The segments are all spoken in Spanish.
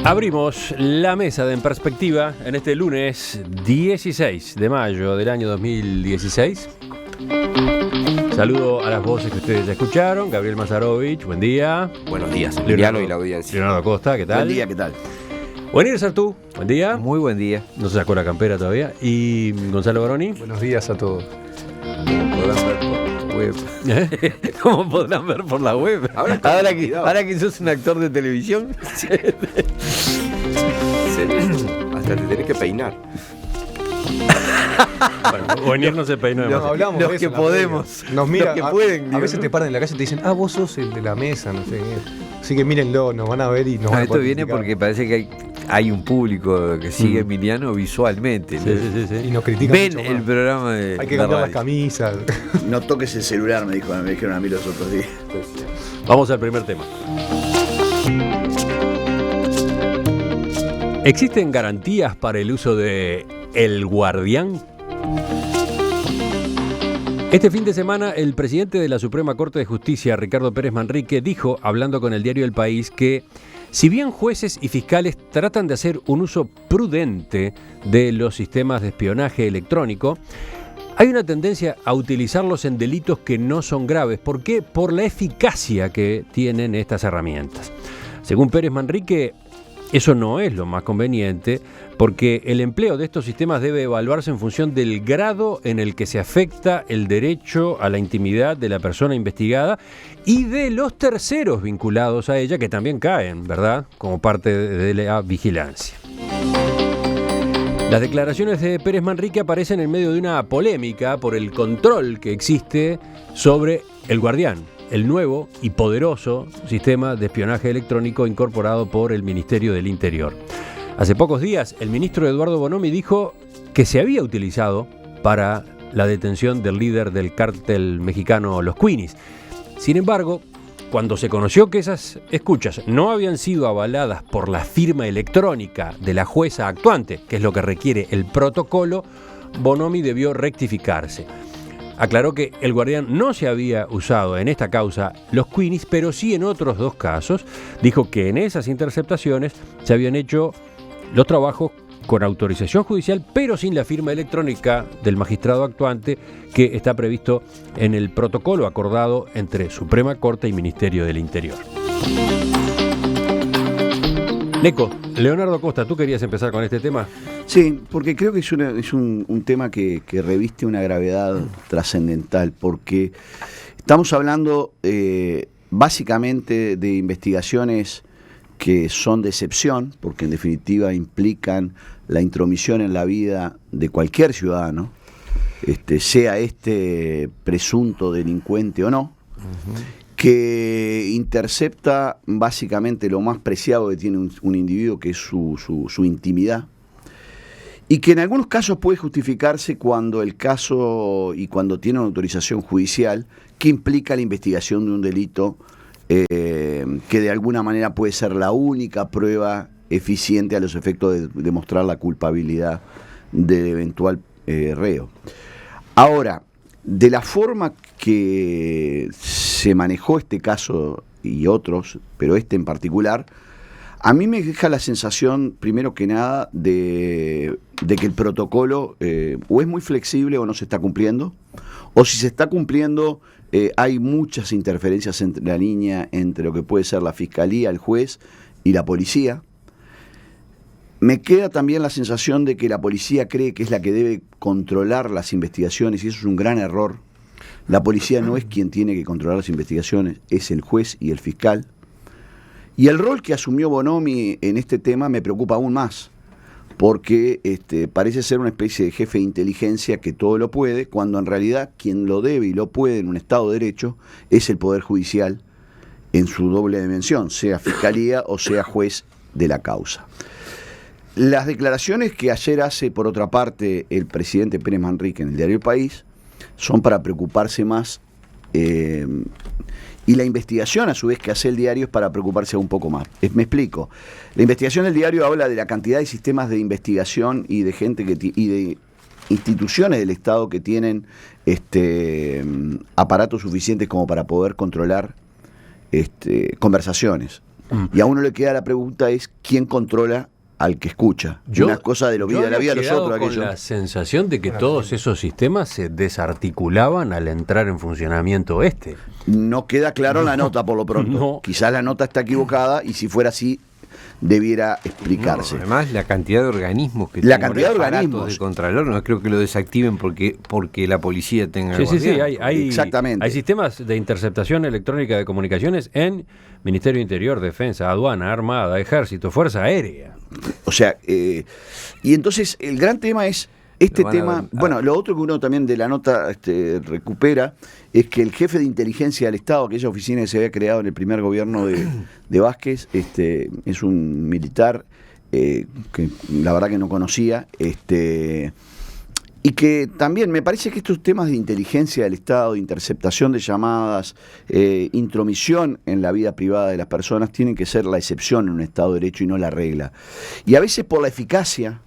Abrimos la mesa de En Perspectiva en este lunes 16 de mayo del año 2016. Saludo a las voces que ustedes ya escucharon. Gabriel Mazarovich, buen día. Buenos días, Emiliano y la audiencia. Leonardo Acosta, ¿qué tal? Buen día, ¿qué tal? Buenir Sartú, buen día. Muy buen día. No se sacó la campera todavía. Y Gonzalo Baroni. Buenos días a todos. Como podrán ver por la web. ¿Cómo podrán ver por la web? Ahora que sos un actor de televisión. Sí. Hasta te tenés que peinar. Bueno, Buenir no se peinó Los, hablamos los de eso que en la podemos. previa. Nos mira, los que pueden. A veces te paran en la calle y te dicen, vos sos el de la mesa, no sé qué. Así que mírenlo, nos van a ver y nos van a Esto viene porque parece que hay un público que sigue a Emiliano visualmente. Sí. Y nos critican. Ven mucho el más. programa de Hay que la cambiar las radio. camisas. No toques el celular, me dijeron a mí los otros días. Vamos al primer tema. ¿Existen garantías para el uso de El Guardián? Este fin de semana, el presidente de la Suprema Corte de Justicia, Ricardo Pérez Manrique, dijo, hablando con el diario El País, que si bien jueces y fiscales tratan de hacer un uso prudente de los sistemas de espionaje electrónico, hay una tendencia a utilizarlos en delitos que no son graves. ¿Por qué? Por la eficacia que tienen estas herramientas. Según Pérez Manrique, eso no es lo más conveniente, porque el empleo de estos sistemas debe evaluarse en función del grado en el que se afecta el derecho a la intimidad de la persona investigada y de los terceros vinculados a ella, que también caen, ¿verdad?, como parte de la vigilancia. Las declaraciones de Pérez Manrique aparecen en medio de una polémica por el control que existe sobre El Guardián, el nuevo y poderoso sistema de espionaje electrónico incorporado por el Ministerio del Interior. Hace pocos días, el ministro Eduardo Bonomi dijo que se había utilizado para la detención del líder del cártel mexicano Los Queenies. Sin embargo, cuando se conoció que esas escuchas no habían sido avaladas por la firma electrónica de la jueza actuante, que es lo que requiere el protocolo, Bonomi debió rectificarse. Aclaró que El Guardián no se había usado en esta causa Los Queenies, pero sí en otros dos casos. Dijo que en esas interceptaciones se habían hecho los trabajos con autorización judicial, pero sin la firma electrónica del magistrado actuante, que está previsto en el protocolo acordado entre Suprema Corte y Ministerio del Interior. Neco, Leonardo Acosta, ¿tú querías empezar con este tema? Sí, porque creo que es un tema que reviste una gravedad trascendental, porque estamos hablando básicamente de investigaciones que son de excepción, porque en definitiva implican la intromisión en la vida de cualquier ciudadano, sea presunto delincuente o no, que intercepta básicamente lo más preciado que tiene un individuo, que es su intimidad, y que en algunos casos puede justificarse cuando el caso y cuando tiene una autorización judicial que implica la investigación de un delito que de alguna manera puede ser la única prueba eficiente a los efectos de demostrar la culpabilidad del eventual reo. Ahora, de la forma que se manejó este caso y otros, pero este en particular, a mí me deja la sensación, primero que nada, de que el protocolo o es muy flexible o no se está cumpliendo, o si se está cumpliendo, hay muchas interferencias entre la línea entre lo que puede ser la fiscalía, el juez y la policía. Me queda también la sensación de que la policía cree que es la que debe controlar las investigaciones, y eso es un gran error. La policía no es quien tiene que controlar las investigaciones, es el juez y el fiscal. Y el rol que asumió Bonomi en este tema me preocupa aún más, porque parece ser una especie de jefe de inteligencia que todo lo puede, cuando en realidad quien lo debe y lo puede en un Estado de Derecho es el Poder Judicial en su doble dimensión, sea fiscalía o sea juez de la causa. Las declaraciones que ayer hace, por otra parte, el presidente Pérez Manrique en el diario El País son para preocuparse más, y la investigación a su vez que hace el diario es para preocuparse un poco más. Me explico. La investigación del diario habla de la cantidad de sistemas de investigación y de gente y de instituciones del Estado que tienen aparatos suficientes como para poder controlar conversaciones. Y a uno le queda la pregunta es, ¿quién controla al que escucha? Una cosa de la vida de los otros. Con la sensación de que todos esos sistemas se desarticulaban al entrar en funcionamiento No queda claro la nota por lo pronto. No. Quizás la nota está equivocada y si fuera así debiera explicarse. Además, la cantidad de organismos que La tienen cantidad de aparatos organismos. de Contralor, no creo que lo desactiven porque la policía tenga Sí, guardián. Exactamente. Hay sistemas de interceptación electrónica de comunicaciones en Ministerio de Interior, Defensa, Aduana, Armada, Ejército, Fuerza Aérea. O sea, y entonces el gran tema es este tema. Bueno, lo otro que uno también de la nota recupera es que el jefe de inteligencia del Estado, aquella oficina que se había creado en el primer gobierno de Vázquez, es un militar que la verdad que no conocía, y que también me parece que estos temas de inteligencia del Estado, de interceptación de llamadas, intromisión en la vida privada de las personas, tienen que ser la excepción en un Estado de Derecho y no la regla. Y a veces por la eficacia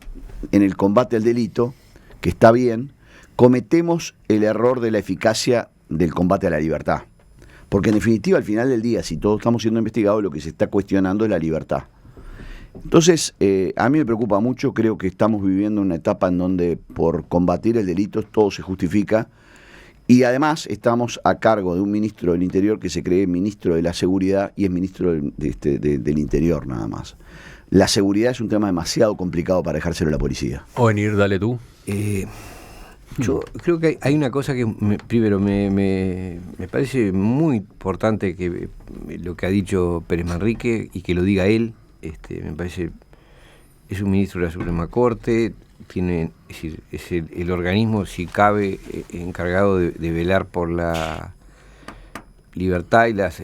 en el combate al delito, que está bien, cometemos el error de la eficacia del combate a la libertad. Porque en definitiva, al final del día, si todos estamos siendo investigados, lo que se está cuestionando es la libertad. Entonces, a mí me preocupa mucho, creo que estamos viviendo una etapa en donde por combatir el delito todo se justifica y además estamos a cargo de un ministro del Interior que se cree ministro de la Seguridad y es ministro del Interior nada más. La seguridad es un tema demasiado complicado para dejárselo a la policía. Ovenir, dale tú. Yo creo que hay una cosa que primero me parece muy importante que lo que ha dicho Pérez Manrique y que lo diga él. Me parece, es un ministro de la Suprema Corte, es el organismo, si cabe, encargado de velar por la libertad y las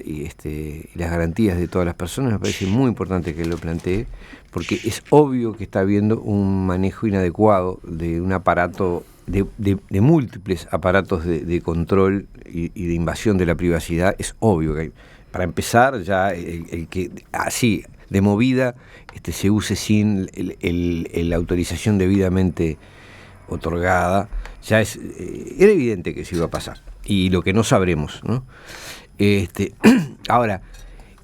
garantías de todas las personas. Me parece muy importante que lo plantee, porque es obvio que está habiendo un manejo inadecuado de un aparato, de múltiples aparatos de control y de invasión de la privacidad. Es obvio que para empezar ya el que así de movida se use sin la autorización debidamente otorgada, ya era evidente que eso iba a pasar, y lo que no sabremos, ¿no? Ahora,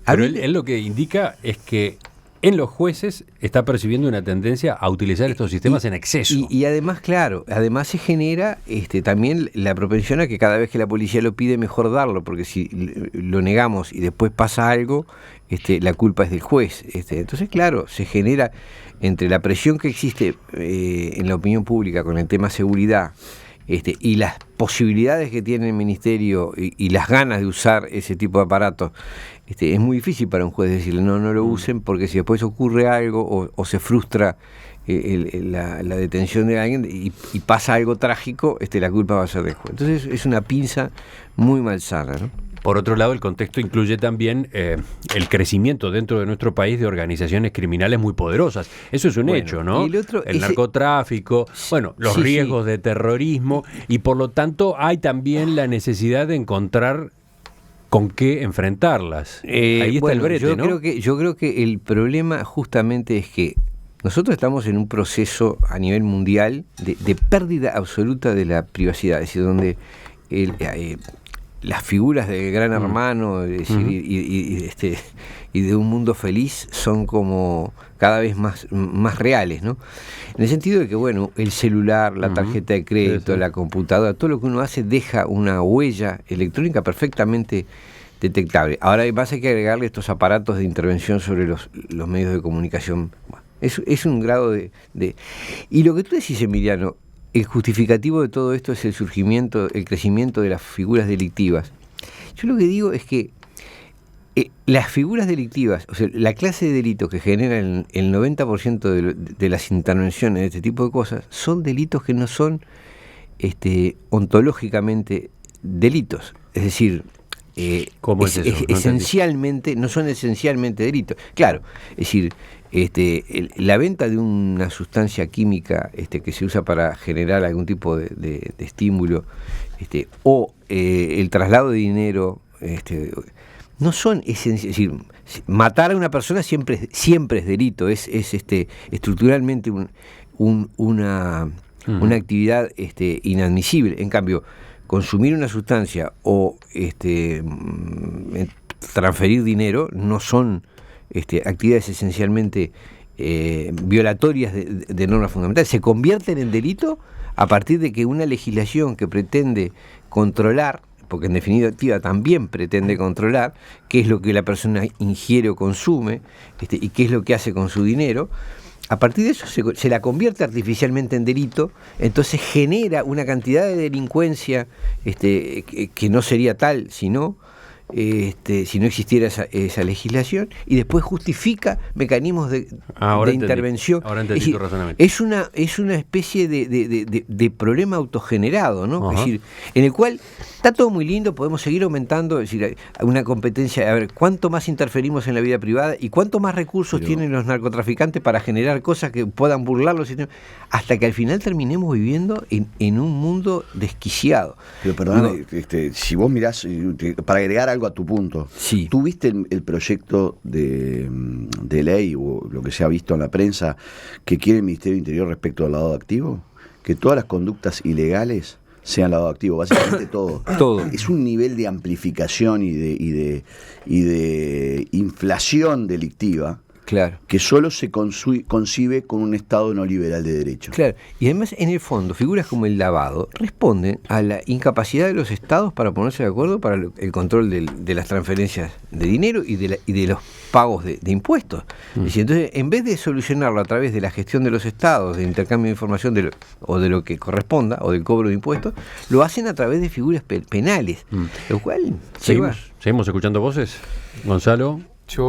pero él lo que indica es que en los jueces está percibiendo una tendencia a utilizar estos sistemas en exceso. Y además, claro, además se genera también la propensión a que cada vez que la policía lo pide, mejor darlo, porque si lo negamos y después pasa algo, la culpa es del juez. Entonces, claro, se genera entre la presión que existe en la opinión pública con el tema seguridad, y las posibilidades que tiene el ministerio y las ganas de usar ese tipo de aparatos, es muy difícil para un juez decirle no lo usen, porque si después ocurre algo o se frustra la detención de alguien y pasa algo trágico, la culpa va a ser del juez. Entonces es una pinza muy malsana, ¿no? Por otro lado, el contexto incluye también el crecimiento dentro de nuestro país de organizaciones criminales muy poderosas. Eso es un hecho, ¿no? El narcotráfico, los riesgos de terrorismo, y por lo tanto hay también la necesidad de encontrar con qué enfrentarlas. Ahí está el brete, ¿no? Yo creo que el problema justamente es que nosotros estamos en un proceso a nivel mundial de pérdida absoluta de la privacidad, es decir, donde las figuras del Gran Hermano, es decir, y de un mundo feliz son como cada vez más reales, ¿no? En el sentido de que, el celular, la tarjeta de crédito, la computadora, todo lo que uno hace deja una huella electrónica perfectamente detectable. Ahora además hay que agregarle estos aparatos de intervención sobre los medios de comunicación. Es un grado de... Y lo que tú decís, Emiliano, el justificativo de todo esto es el crecimiento de las figuras delictivas. Yo lo que digo es que las figuras delictivas, o sea, la clase de delitos que generan el 90% de las intervenciones de este tipo de cosas, son delitos que no son ontológicamente delitos. Es decir, ¿cómo es eso? Esencialmente, no son esencialmente delitos. Claro, es decir, la venta de una sustancia química que se usa para generar algún tipo de estímulo, o el traslado de dinero, no son esenciales. Es decir, matar a una persona siempre es delito, es estructuralmente una actividad inadmisible. En cambio, consumir una sustancia o transferir dinero no son actividades esencialmente violatorias de normas fundamentales, se convierten en delito a partir de que una legislación que pretende controlar, porque en definitiva también pretende controlar qué es lo que la persona ingiere o consume, y qué es lo que hace con su dinero, a partir de eso se la convierte artificialmente en delito, entonces genera una cantidad de delincuencia que no sería tal si no existiera esa legislación, y después justifica mecanismos de intervención. Ahora entendí tu razonamiento. Es una especie de problema autogenerado, ¿no? Es decir, en el cual está todo muy lindo, podemos seguir aumentando, es decir, una competencia, a ver, cuánto más interferimos en la vida privada y cuánto más recursos tienen los narcotraficantes para generar cosas que puedan burlarlos, hasta que al final terminemos viviendo en un mundo desquiciado. Pero perdón, si vos mirás, para agregar algo a tu punto, sí. ¿Tú viste el proyecto de ley o lo que se ha visto en la prensa que quiere el Ministerio del Interior respecto al lavado de activos? Que todas las conductas ilegales sean lavado de activos, básicamente todo. Todo. Es un nivel de amplificación y de inflación delictiva. Claro. Que solo se concibe con un Estado no liberal de derecho. Claro, y además en el fondo figuras como el lavado responden a la incapacidad de los Estados para ponerse de acuerdo para el control de las transferencias de dinero y de los pagos de impuestos. Es decir, entonces, en vez de solucionarlo a través de la gestión de los Estados, de intercambio de información o de lo que corresponda, o del cobro de impuestos, lo hacen a través de figuras penales. Lo cual ¿Seguimos escuchando voces? Gonzalo,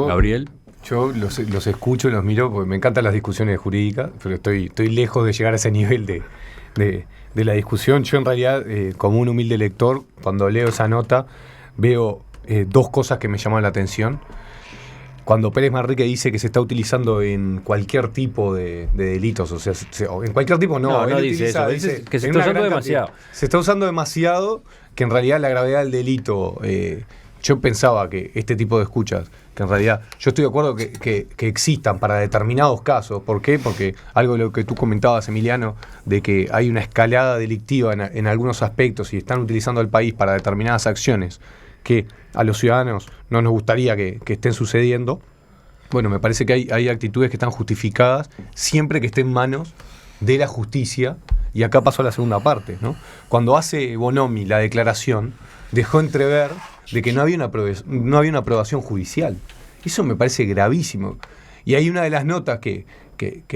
Gabriel. Yo los escucho, los miro, porque me encantan las discusiones jurídicas, pero estoy lejos de llegar a ese nivel de la discusión. Yo en realidad, como un humilde lector, cuando leo esa nota, veo dos cosas que me llaman la atención. Cuando Pérez Manrique dice que se está utilizando en cualquier tipo de delitos, o sea, en cualquier tipo no dice eso, dice que se está usando demasiado. Se está usando demasiado, que en realidad la gravedad del delito... yo pensaba que este tipo de escuchas, que en realidad yo estoy de acuerdo que existan para determinados casos. ¿Por qué? Porque algo de lo que tú comentabas, Emiliano, de que hay una escalada delictiva en algunos aspectos y están utilizando al país para determinadas acciones que a los ciudadanos no nos gustaría que estén sucediendo. Bueno, me parece que hay actitudes que están justificadas siempre que estén en manos de la justicia. Y acá pasó a la segunda parte, ¿no? Cuando hace Bonomi la declaración, dejó entrever de que no había una aprobación judicial. Eso me parece gravísimo. Y hay una de las notas que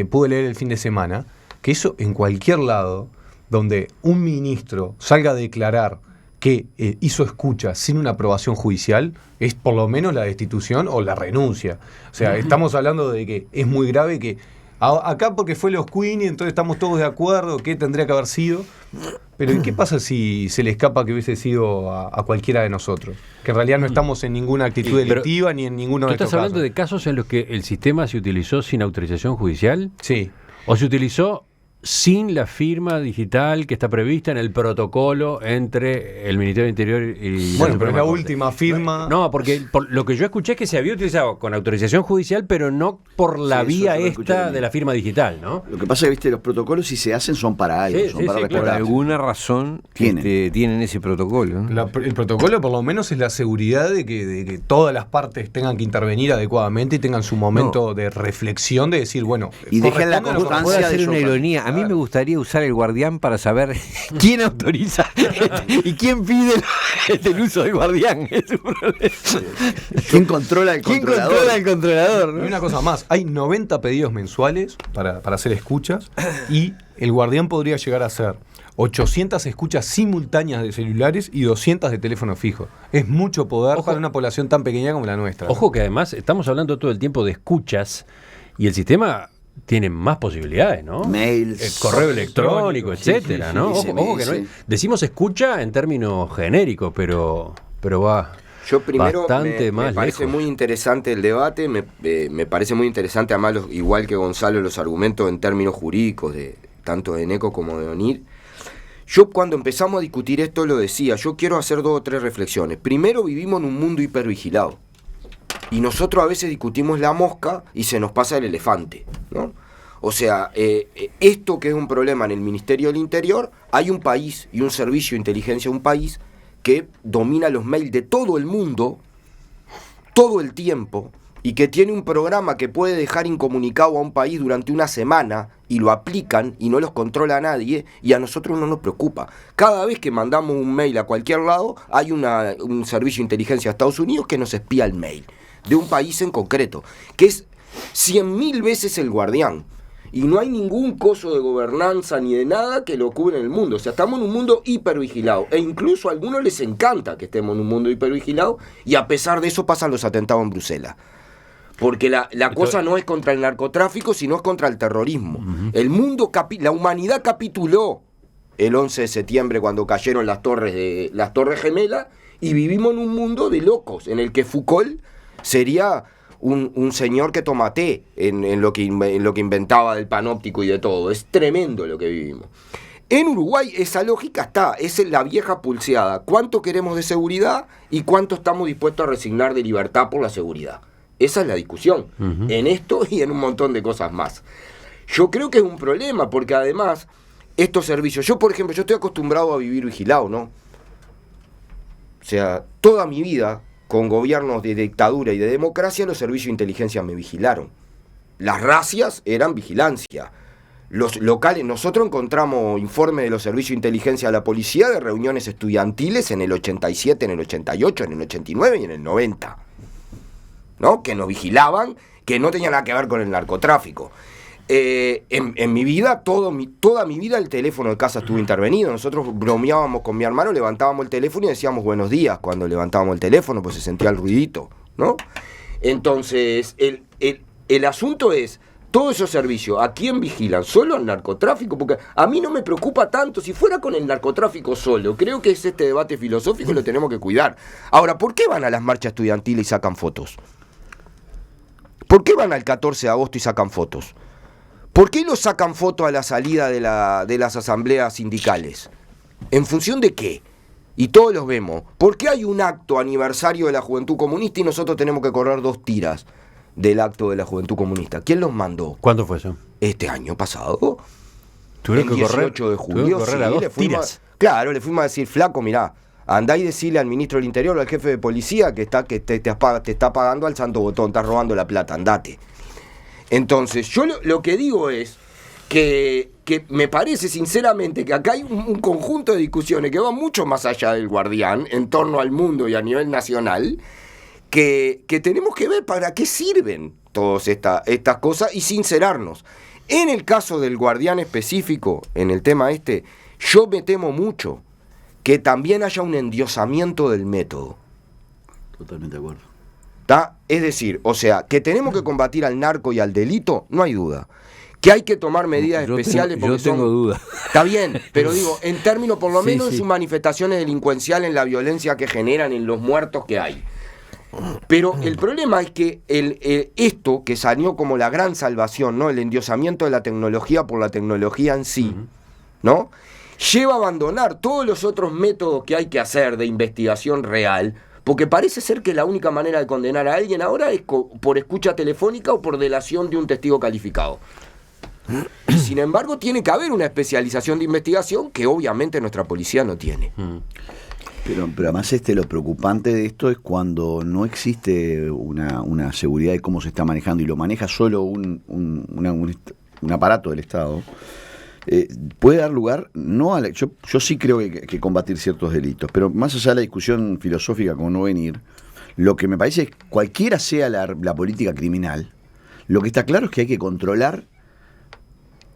pude leer el fin de semana, que eso en cualquier lado donde un ministro salga a declarar que hizo escucha sin una aprobación judicial, es por lo menos la destitución o la renuncia. O sea, estamos hablando de que es muy grave que acá porque fue los Queen y entonces estamos todos de acuerdo que tendría que haber sido. Pero ¿y qué pasa si se le escapa que hubiese sido a cualquiera de nosotros? Que en realidad no estamos en ninguna actitud delictiva ni en ninguno de estos casos. ¿Tú estás hablando de casos en los que el sistema se utilizó sin autorización judicial? Sí. ¿O se utilizó sin la firma digital que está prevista en el protocolo entre el Ministerio del Interior y bueno, pero es la última firma. No, porque por lo que yo escuché es que se había utilizado con autorización judicial, pero no por la vía esta de la firma digital, ¿no? Lo que pasa es que, viste, los protocolos si se hacen son para algo, son para por alguna razón tienen ese protocolo, ¿no? El protocolo por lo menos es la seguridad de que todas las partes tengan que intervenir adecuadamente y tengan su momento de reflexión, de decir, bueno, y dejen la constancia puede de hacer una ironía. A mí me gustaría usar el guardián para saber quién autoriza y quién pide el uso del guardián. ¿Quién controla el controlador? ¿Quién controla el controlador, ¿no? Y una cosa más, hay 90 pedidos mensuales para hacer escuchas y el guardián podría llegar a hacer 800 escuchas simultáneas de celulares y 200 de teléfono fijo. Es mucho poder para una población tan pequeña como la nuestra. Ojo que además estamos hablando todo el tiempo de escuchas y el sistema tiene más posibilidades, ¿no? Mails, el correo electrónico, etcétera, ¿no? Ojo que no decimos escucha en términos genéricos, pero va yo primero bastante más me parece lejos. Muy interesante el debate, me parece muy interesante además igual que Gonzalo los argumentos en términos jurídicos de tanto de Neco como de ONIR. Yo cuando empezamos a discutir esto lo decía, yo quiero hacer 2 o 3 reflexiones. Primero, vivimos en un mundo hipervigilado. Y nosotros a veces discutimos la mosca y se nos pasa el elefante, ¿no? O sea, esto que es un problema en el Ministerio del Interior, hay un país y un servicio de inteligencia de un país que domina los mails de todo el mundo, todo el tiempo, y que tiene un programa que puede dejar incomunicado a un país durante una semana y lo aplican y no los controla nadie, y a nosotros no nos preocupa. Cada vez que mandamos un mail a cualquier lado, hay un servicio de inteligencia de Estados Unidos que nos espía el mail de un país en concreto, que es 100.000 veces el Guardián. Y no hay ningún coso de gobernanza ni de nada que lo cubra en el mundo. O sea, estamos en un mundo hipervigilado. E incluso a algunos les encanta que estemos en un mundo hipervigilado, y a pesar de eso pasan los atentados en Bruselas. Porque la cosa no es contra el narcotráfico, sino es contra el terrorismo. El mundo, la humanidad capituló el 11 de septiembre cuando cayeron las torres gemelas, y vivimos en un mundo de locos, en el que Foucault sería un señor que toma té en lo que inventaba del panóptico y de todo. Es tremendo lo que vivimos. En Uruguay esa lógica está, es la vieja pulseada. ¿Cuánto queremos de seguridad y cuánto estamos dispuestos a resignar de libertad por la seguridad? Esa es la discusión, en esto y en un montón de cosas más. Yo creo que es un problema, porque además estos servicios, yo por ejemplo, yo estoy acostumbrado a vivir vigilado, ¿no? O sea, toda mi vida, con gobiernos de dictadura y de democracia, los servicios de inteligencia me vigilaron. Las racias eran vigilancia. Los locales, nosotros encontramos informes de los servicios de inteligencia de la policía de reuniones estudiantiles en el 87, en el 88, en el 89 y en el 90. ¿No? Que nos vigilaban, que no tenía nada que ver con el narcotráfico. En mi vida, toda mi vida, el teléfono de casa estuvo intervenido. Nosotros bromeábamos con mi hermano, levantábamos el teléfono y decíamos buenos días cuando levantábamos el teléfono, pues se sentía el ruidito, ¿no? Entonces, el asunto es, todos esos servicios, ¿a quién vigilan? ¿Solo al narcotráfico? Porque a mí no me preocupa tanto. Si fuera con el narcotráfico solo, creo que es este debate filosófico y lo tenemos que cuidar. Ahora, ¿por qué van a las marchas estudiantiles y sacan fotos? ¿Por qué van al 14 de agosto y sacan fotos? ¿Por qué los sacan fotos a la salida de las asambleas sindicales? ¿En función de qué? Y todos los vemos. ¿Por qué hay un acto aniversario de la Juventud Comunista y nosotros tenemos que correr 2 tiras del acto de la Juventud Comunista? ¿Quién los mandó? ¿Cuándo fue eso? Este año pasado. ¿Tuvieron el que correr? 18 de julio. ¿Tuvieron que correr a 2 tiras? Claro, le fuimos a decir, flaco, mirá, andá y decirle al ministro del Interior o al jefe de policía que te está pagando al santo botón, estás robando la plata, andate. Entonces, yo lo que digo es que me parece sinceramente que acá hay un conjunto de discusiones que van mucho más allá del Guardián, en torno al mundo y a nivel nacional, que tenemos que ver para qué sirven todas estas cosas y sincerarnos. En el caso del Guardián específico, en el tema yo me temo mucho que también haya un endiosamiento del método. Totalmente de acuerdo. ¿Tá? Es decir, o sea, que tenemos que combatir al narco y al delito, no hay duda. Que hay que tomar medidas especiales porque yo tengo duda. Está bien, pero digo, en términos por lo menos Sí. de sus manifestaciones delincuenciales, en la violencia que generan, en los muertos que hay. Pero el problema es que esto que salió como la gran salvación, ¿no? El endiosamiento de la tecnología por la tecnología en sí, ¿no? Lleva a abandonar todos los otros métodos que hay que hacer de investigación real, porque parece ser que la única manera de condenar a alguien ahora es por escucha telefónica o por delación de un testigo calificado. Y sin embargo, tiene que haber una especialización de investigación que obviamente nuestra policía no tiene. Pero además lo preocupante de esto es cuando no existe una seguridad de cómo se está manejando y lo maneja solo un aparato del Estado. Puede dar lugar, no a yo sí creo que hay que combatir ciertos delitos, pero más allá de la discusión filosófica como no venir, lo que me parece es que cualquiera sea la política criminal, lo que está claro es que hay que controlar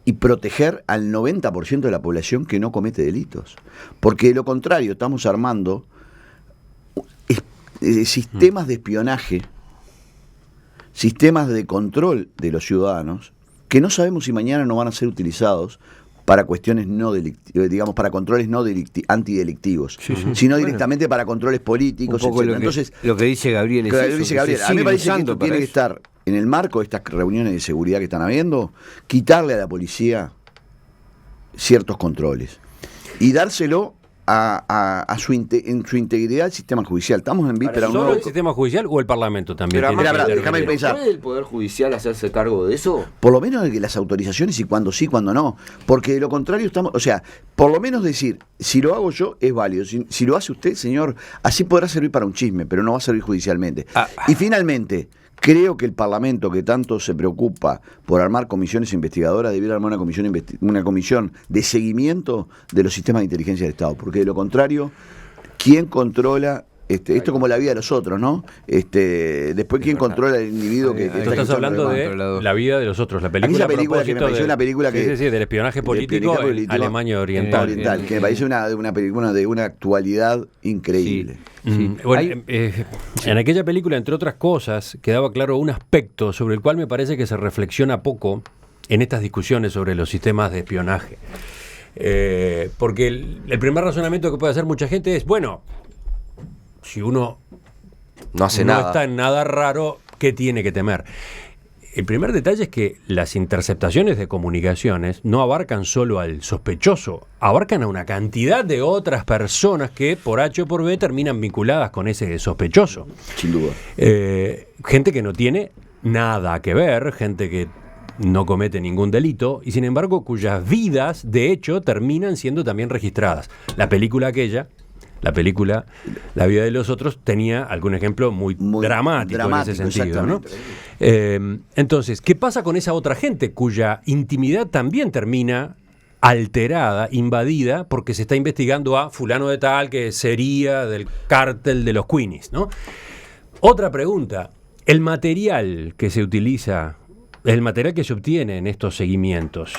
y proteger al 90% de la población que no comete delitos. Porque de lo contrario, estamos armando sistemas de espionaje, sistemas de control de los ciudadanos, que no sabemos si mañana no van a ser utilizados para cuestiones no delictivas, digamos, para controles no antidelictivos, sino directamente para controles políticos, un poco etc. Entonces, lo que dice Gabriel es claro, eso, dice Gabriel, a mí me parece que esto tiene que estar en el marco de estas reuniones de seguridad que están habiendo, quitarle a la policía ciertos controles y dárselo en su integridad al sistema judicial. Estamos en víspera de un ¿Solo nuevo... el sistema judicial o el Parlamento también? Pero tiene que déjame intervenir? pensar. ¿Puede el Poder Judicial hacerse cargo de eso? Por lo menos de que las autorizaciones y cuando sí, cuando no. Porque de lo contrario estamos... O sea, por lo menos decir, si lo hago yo es válido. Si lo hace usted, señor, así podrá servir para un chisme, pero no va a servir judicialmente. Y finalmente, Creo que el Parlamento, que tanto se preocupa por armar comisiones investigadoras, debiera armar una comisión de seguimiento de los sistemas de inteligencia del Estado, porque de lo contrario, ¿quién controla esto como la vida de los otros, ¿no? Después, ¿quién controla el individuo que Tú estás hablando de La vida de los otros, la película. Aquella película que me pareció una película que... Sí, del espionaje político en Alemania Oriental. Que me parece una película de una actualidad increíble. Sí. Bueno, en aquella película, entre otras cosas, quedaba claro un aspecto sobre el cual me parece que se reflexiona poco en estas discusiones sobre los sistemas de espionaje. Porque el primer razonamiento que puede hacer mucha gente es, bueno, si uno no hace nada, está en nada raro, ¿qué tiene que temer? El primer detalle es que las interceptaciones de comunicaciones no abarcan solo al sospechoso, abarcan a una cantidad de otras personas que por H o por B terminan vinculadas con ese sospechoso. Sin duda. Gente que no tiene nada que ver, gente que no comete ningún delito y sin embargo cuyas vidas de hecho terminan siendo también registradas. La película La vida de los otros tenía algún ejemplo muy dramático en ese sentido, ¿no? Entonces, ¿qué pasa con esa otra gente cuya intimidad también termina alterada, invadida, porque se está investigando a fulano de tal que sería del cártel de los Queenies, ¿no? Otra pregunta, el material que se utiliza, el material que se obtiene en estos seguimientos,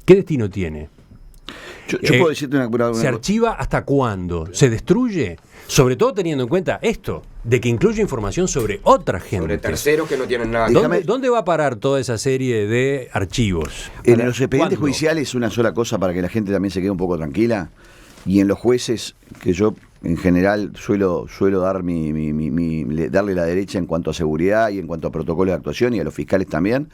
¿qué destino tiene? Yo puedo decirte una ¿Se archiva hasta cuándo? ¿Se destruye? Sobre todo teniendo en cuenta esto, de que incluye información sobre otra gente. Sobre terceros que no tienen nada. ¿Dónde va a parar toda esa serie de archivos? En los expedientes judiciales, una sola cosa para que la gente también se quede un poco tranquila, y en los jueces, que yo en general suelo dar darle la derecha en cuanto a seguridad y en cuanto a protocolos de actuación, y a los fiscales también,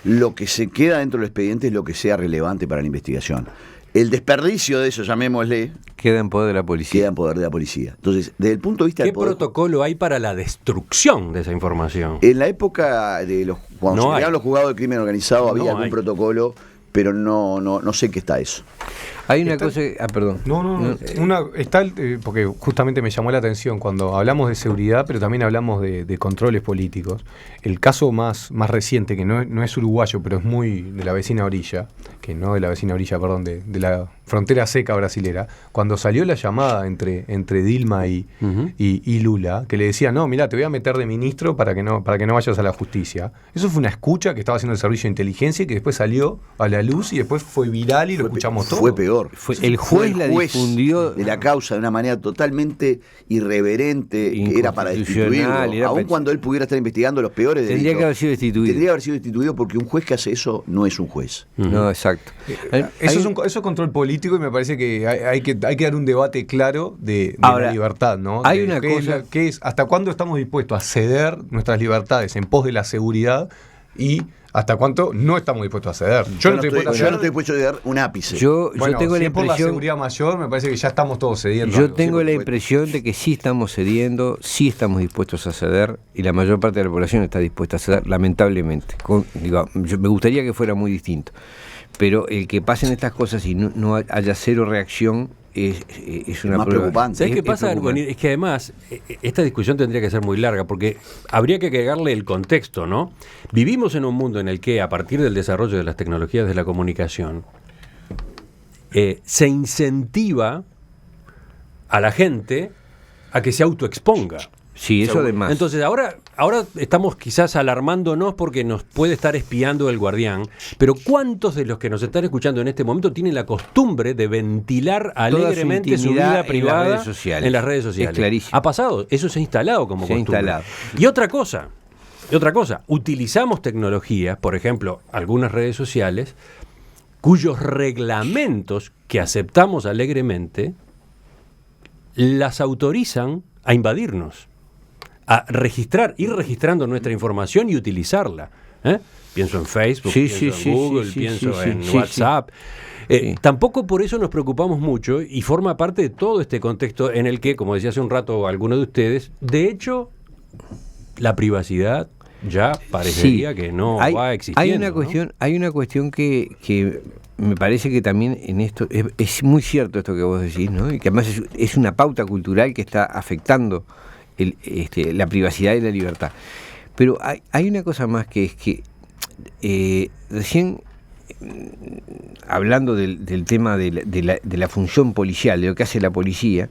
lo que se queda dentro del expediente es lo que sea relevante para la investigación. El desperdicio de eso, llamémosle, queda en poder de la policía. Queda en poder de la policía. Entonces, desde el punto de vista ¿Qué protocolo hay para la destrucción de esa información? En la época de cuando se crearon los juzgados de crimen organizado había algún protocolo, pero no sé qué está eso. Hay una cosa... perdón. Porque justamente me llamó la atención cuando hablamos de seguridad, pero también hablamos de controles políticos. El caso más reciente, que no es uruguayo, pero es muy de la vecina orilla, de la frontera seca brasilera, cuando salió la llamada entre Dilma y Lula, que le decía, no, mirá, te voy a meter de ministro para que no vayas a la justicia. Eso fue una escucha que estaba haciendo el servicio de inteligencia y que después salió a la luz y después fue viral y lo escuchamos todos. Fue peor. El juez la difundió de la causa de una manera totalmente irreverente, que era para destituirlo, aun cuando él pudiera estar investigando los peores delitos. Tendría que haber sido destituido. Tendría que haber sido destituido porque un juez que hace eso no es un juez. No, exacto. Eso es control político y me parece que hay que dar un debate claro de la libertad, ¿no? Hay una cosa que es hasta cuándo estamos dispuestos a ceder nuestras libertades en pos de la seguridad y hasta cuánto no estamos dispuestos a ceder. Yo no estoy dispuesto a ceder un ápice. Yo tengo la impresión, por la seguridad mayor, me parece que ya estamos todos cediendo. Yo tengo la impresión de que sí estamos cediendo, sí estamos dispuestos a ceder, y la mayor parte de la población está dispuesta a ceder, lamentablemente. Me gustaría que fuera muy distinto. Pero el que pasen estas cosas y no haya cero reacción es una más prueba. Preocupante. ¿Sabes qué pasa? Es que además esta discusión tendría que ser muy larga porque habría que agregarle el contexto, ¿no? Vivimos en un mundo en el que a partir del desarrollo de las tecnologías de la comunicación se incentiva a la gente a que se autoexponga. Sí, eso además. Entonces ahora estamos quizás alarmándonos porque nos puede estar espiando el guardián, pero ¿cuántos de los que nos están escuchando en este momento tienen la costumbre de ventilar alegremente su vida privada en las redes sociales? Es clarísimo. Ha pasado, eso se ha instalado como costumbre. Y otra cosa, utilizamos tecnologías, por ejemplo, algunas redes sociales, cuyos reglamentos que aceptamos alegremente las autorizan a invadirnos, a ir registrando nuestra información y utilizarla. Pienso en Facebook, pienso en Google, pienso en WhatsApp. Tampoco por eso nos preocupamos mucho y forma parte de todo este contexto en el que, como decía hace un rato alguno de ustedes, de hecho, la privacidad ya parecería que no va existiendo. Hay una cuestión que me parece que también en esto es muy cierto esto que vos decís, ¿no? Y que además es una pauta cultural que está afectando la privacidad y la libertad. Pero hay una cosa más, que es que recién, hablando del tema de la función policial, de lo que hace la policía,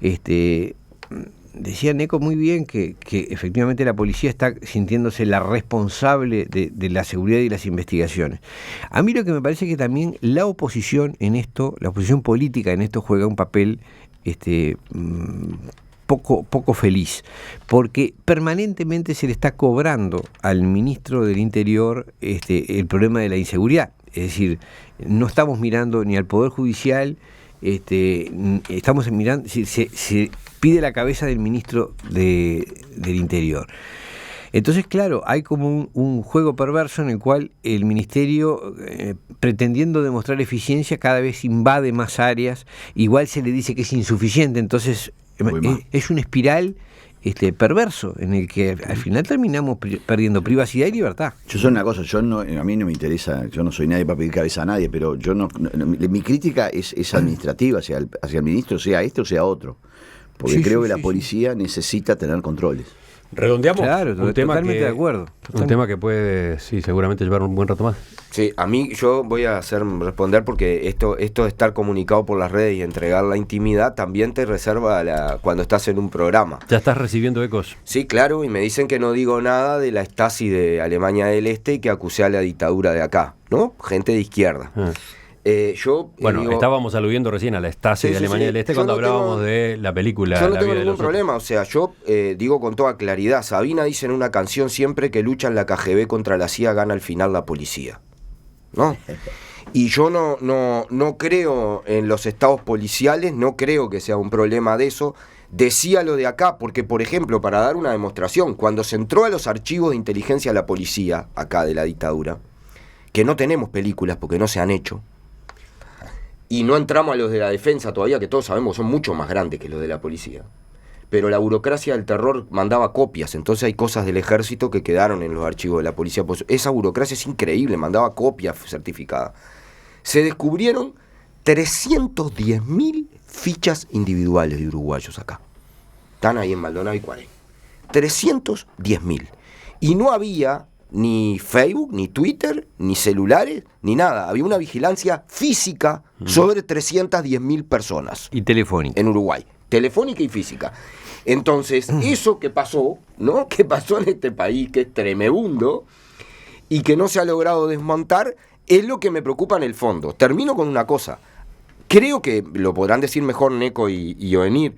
decía Neco muy bien que efectivamente la policía está sintiéndose la responsable de la seguridad y las investigaciones. A mí lo que me parece que también la oposición en esto, la oposición política en esto juega un papel poco feliz, porque permanentemente se le está cobrando al ministro del Interior el problema de la inseguridad. Es decir, no estamos mirando ni al Poder Judicial, estamos mirando, se pide la cabeza del ministro del Interior. Entonces, claro, hay como un juego perverso en el cual el ministerio, pretendiendo demostrar eficiencia, cada vez invade más áreas, igual se le dice que es insuficiente, entonces es una espiral perverso en el que al final terminamos perdiendo privacidad y libertad. Yo soy una cosa, a mí no me interesa, yo no soy nadie para pedir cabeza a nadie, pero mi crítica es administrativa hacia el ministro, sea este o sea otro, porque creo que la policía necesita tener controles. Redondeamos un tema totalmente que, de acuerdo. Un tema que puede, seguramente llevar un buen rato más. Sí, a mí yo voy a responder porque esto de estar comunicado por las redes y entregar la intimidad también te reserva cuando estás en un programa. ¿Ya estás recibiendo ecos? Sí, claro, y me dicen que no digo nada de la Stasi de Alemania del Este y que acusé a la dictadura de acá, ¿no? Gente de izquierda. Estábamos aludiendo recién a la Stasi de Alemania del Este cuando hablábamos de la película. Yo no tengo ningún problema, o sea, yo digo con toda claridad, Sabina dice en una canción siempre que luchan la KGB contra la CIA gana al final la policía, ¿no? Y yo no creo en los estados policiales, no creo que sea un problema de eso. Decía lo de acá, porque por ejemplo, para dar una demostración, cuando se entró a los archivos de inteligencia a la policía, acá de la dictadura, que no tenemos películas porque no se han hecho, y no entramos a los de la defensa todavía, que todos sabemos son mucho más grandes que los de la policía. Pero la burocracia del terror mandaba copias, entonces hay cosas del ejército que quedaron en los archivos de la policía. Pues esa burocracia es increíble, mandaba copias certificadas. Se descubrieron 310.000 fichas individuales de uruguayos acá. Están ahí en Maldonado y Cuaré. 310.000. Y no había ni Facebook, ni Twitter, ni celulares, ni nada. Había una vigilancia física sobre 310.000 personas. Y telefónica. En Uruguay. Telefónica y física. Entonces, eso que pasó, ¿no? Que pasó en este país, que es tremebundo, y que no se ha logrado desmontar, es lo que me preocupa en el fondo. Termino con una cosa. Creo que, lo podrán decir mejor Neco y Ovenir,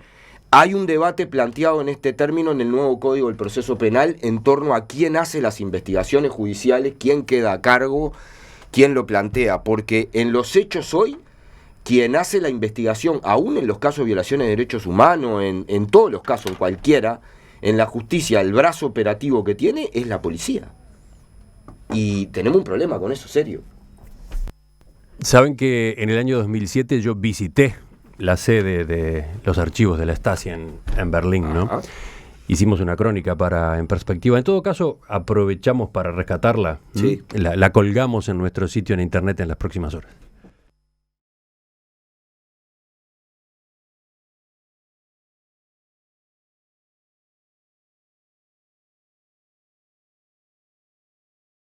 hay un debate planteado en este término en el nuevo Código del Proceso Penal en torno a quién hace las investigaciones judiciales, quién queda a cargo, quién lo plantea, porque en los hechos hoy, quien hace la investigación, aún en los casos de violaciones de derechos humanos, en todos los casos, en cualquiera, en la justicia, el brazo operativo que tiene es la policía. Y tenemos un problema con eso, serio. Saben que en el año 2007 yo visité la sede de los archivos de la Stasi en Berlín, ¿no? Ajá. Hicimos una crónica para En Perspectiva. En todo caso, aprovechamos para rescatarla. Sí. La colgamos en nuestro sitio en internet en las próximas horas.